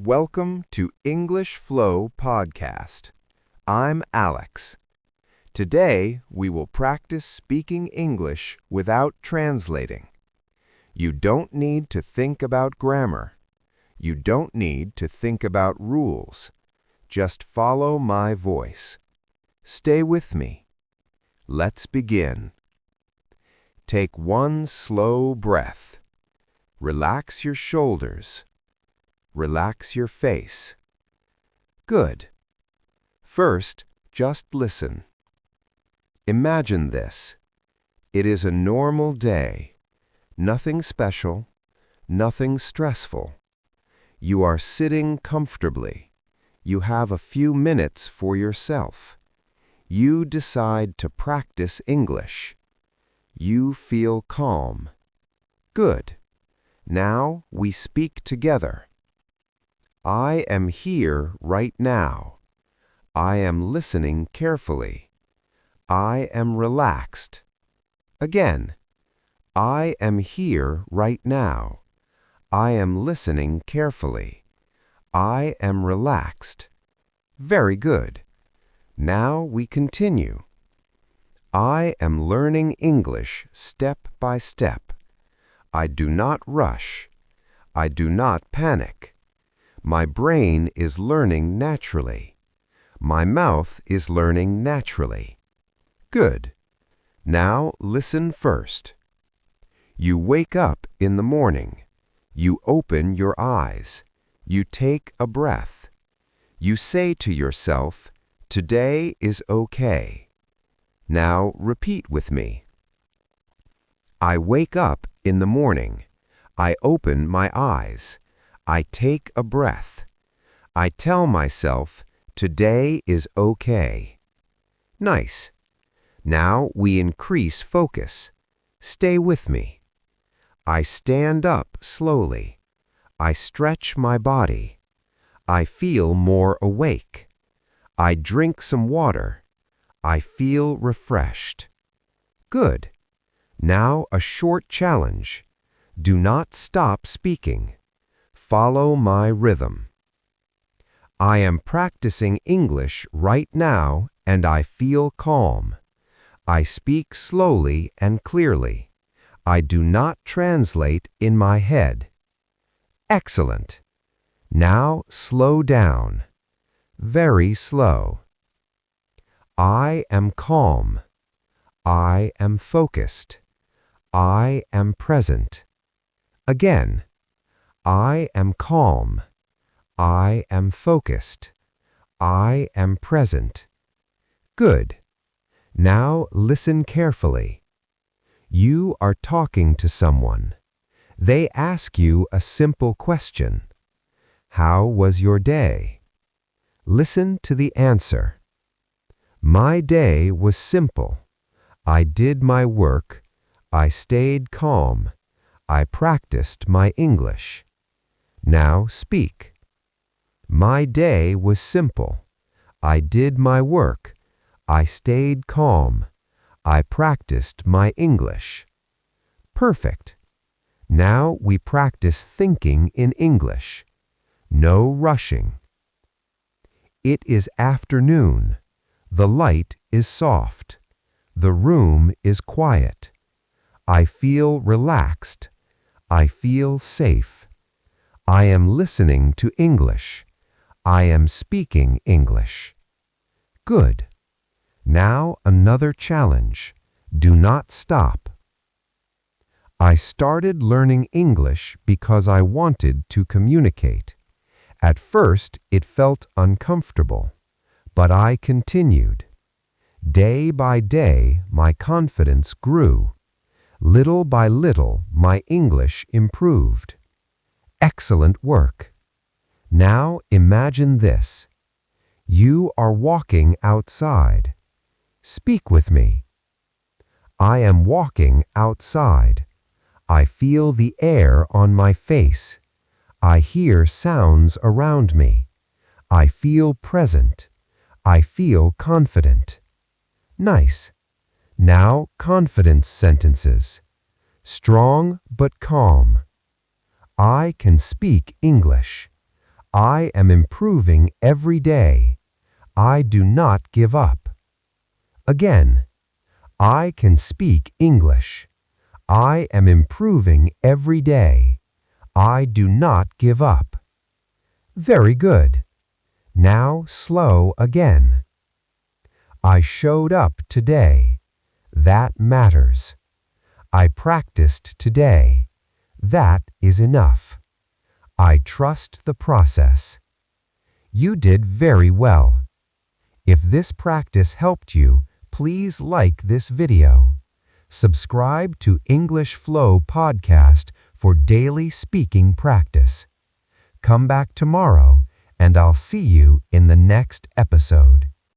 Welcome to English Flow Podcast. I'm Alex. Today, we will practice speaking English without translating. You don't need to think about grammar. You don't need to think about rules. Just follow my voice. Stay with me. Let's begin. Take one slow breath. Relax your shoulders. Relax your face. Good. First, just listen. Imagine this. It is a normal day. Nothing special, nothing stressful. You are sitting comfortably. You have a few minutes for yourself. You decide to practice English. You feel calm. Good. Now we speak together. I am here right now. I am listening carefully. I am relaxed. Again, I am here right now. I am listening carefully. I am relaxed. Very good. Now we continue. I am learning English step by step. I do not rush. I do not panic. My brain is learning naturally. My mouth is learning naturally. Good. Now listen first. You wake up in the morning. You open your eyes. You take a breath. You say to yourself, "Today is okay." Now repeat with me. I wake up in the morning. I open my eyes. I take a breath. I tell myself, "Today is okay." Nice. Now we increase focus. Stay with me. I stand up slowly. I stretch my body. I feel more awake. I drink some water. I feel refreshed. Good. Now a short challenge. Do not stop speaking. Follow my rhythm. I am practicing English right now and I feel calm. I speak slowly and clearly. I do not translate in my head. Excellent. Now slow down. Very slow. I am calm. I am focused. I am present. Again. I am calm. I am focused. I am present. Good. Now listen carefully. You are talking to someone. They ask you a simple question. How was your day? Listen to the answer. My day was simple. I did my work. I stayed calm. I practiced my English. Now speak. My day was simple. I did my work. I stayed calm. I practiced my English. Perfect. Now we practice thinking in English. No rushing. It is afternoon. The light is soft. The room is quiet. I feel relaxed. I feel safe. I am listening to English. I am speaking English. Good. Now another challenge. Do not stop. I started learning English because I wanted to communicate. At first, it felt uncomfortable, but I continued. Day by day, my confidence grew. Little by little, my English improved. Excellent work. Now imagine this. You are walking outside. Speak with me. I am walking outside. I feel the air on my face. I hear sounds around me. I feel present. I feel confident. Nice. Now confidence sentences. Strong but calm. I can speak English. I am improving every day. I do not give up. Again, I can speak English. I am improving every day. I do not give up. Very good. Now slow again. I showed up today. That matters. I practiced today. That is enough. I trust the process. You did very well. If this practice helped you, please like this video. Subscribe to English Flow Podcast for daily speaking practice. Come back tomorrow, and I'll see you in the next episode.